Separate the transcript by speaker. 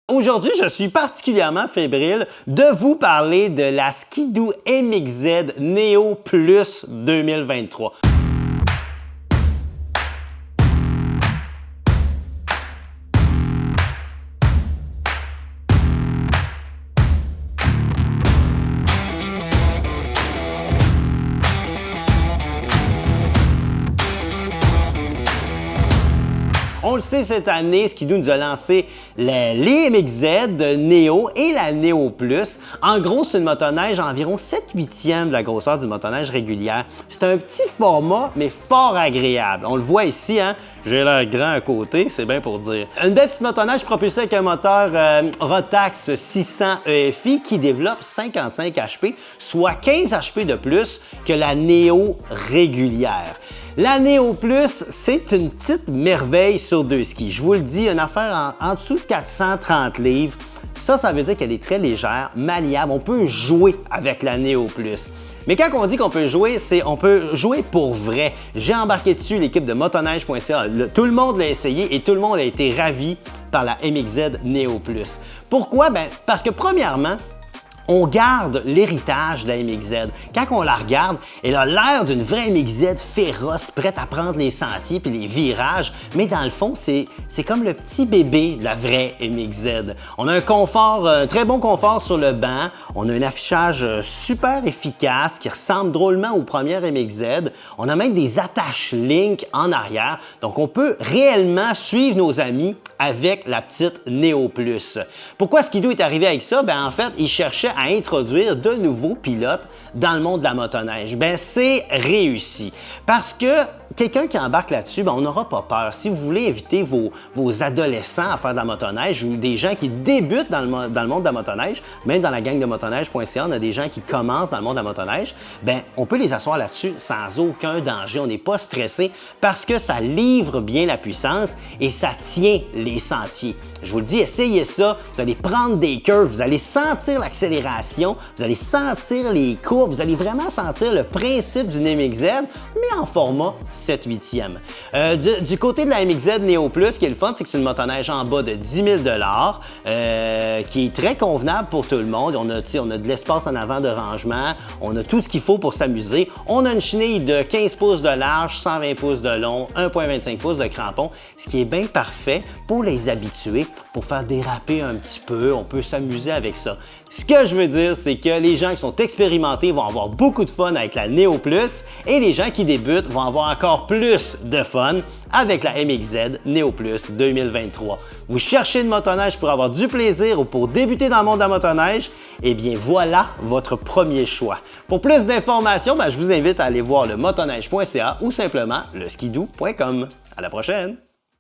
Speaker 1: Aujourd'hui, je suis particulièrement fébrile de vous parler de la Ski-Doo MXZ Neo Plus 2023. On le sait, cette année, Ski-Doo nous a lancé les MXZ Neo et la Neo Plus. En gros, c'est une motoneige environ 7/8e de la grosseur du motoneige régulière. C'est un petit format, mais fort agréable. On le voit ici, hein? J'ai l'air grand à côté, c'est bien pour dire. Une belle petite motoneige propulsée avec un moteur Rotax 600 EFI qui développe 55 HP, soit 15 HP de plus que la Neo régulière. La Neo Plus, c'est une petite merveille sur deux skis. Je vous le dis, une affaire en dessous de 430 livres. Ça veut dire qu'elle est très légère, maniable. On peut jouer avec la Neo Plus. Mais quand on dit qu'on peut jouer, c'est on peut jouer pour vrai. J'ai embarqué dessus l'équipe de motoneige.ca. Tout le monde l'a essayé et tout le monde a été ravi par la MXZ Neo Plus. Pourquoi? Parce que premièrement, on garde l'héritage de la MXZ. Quand on la regarde, elle a l'air d'une vraie MXZ féroce, prête à prendre les sentiers et les virages, mais dans le fond, c'est comme le petit bébé de la vraie MXZ. On a un confort, un très bon confort sur le banc, on a un affichage super efficace qui ressemble drôlement aux premières MXZ. On a même des attaches Link en arrière, donc on peut réellement suivre nos amis avec la petite Neo Plus. Pourquoi Ski-Doo est arrivé avec ça? En fait, il cherchait à introduire de nouveaux pilotes dans le monde de la motoneige. C'est réussi. Parce que quelqu'un qui embarque là-dessus, on n'aura pas peur. Si vous voulez inviter vos adolescents à faire de la motoneige ou des gens qui débutent dans le monde de la motoneige, même dans la gang de motoneige.ca, on a des gens qui commencent dans le monde de la motoneige, on peut les asseoir là-dessus sans aucun danger. On n'est pas stressé parce que ça livre bien la puissance et ça tient les sentiers. Je vous le dis, essayez ça, vous allez prendre des curves, vous allez sentir l'accélération, vous allez sentir les courbes, vous allez vraiment sentir le principe d'une MXZ, mais en format 7/8e. Du côté de la MXZ Neo Plus, ce qui est le fun, c'est que c'est une motoneige en bas de 10 000 qui est très convenable pour tout le monde. On a de l'espace en avant de rangement, on a tout ce qu'il faut pour s'amuser. On a une chenille de 15 pouces de large, 120 pouces de long, 1,25 pouces de crampon, ce qui est bien parfait pour les habitués, pour faire déraper un petit peu. On peut s'amuser avec ça. Ce que je veux dire, c'est que les gens qui sont expérimentés vont avoir beaucoup de fun avec la Neo Plus et les gens qui débutent vont avoir encore plus de fun avec la MXZ Neo Plus 2023. Vous cherchez une motoneige pour avoir du plaisir ou pour débuter dans le monde de la motoneige? Eh bien voilà votre premier choix. Pour plus d'informations, je vous invite à aller voir le motoneige.ca ou simplement le skidoo.com. À la prochaine!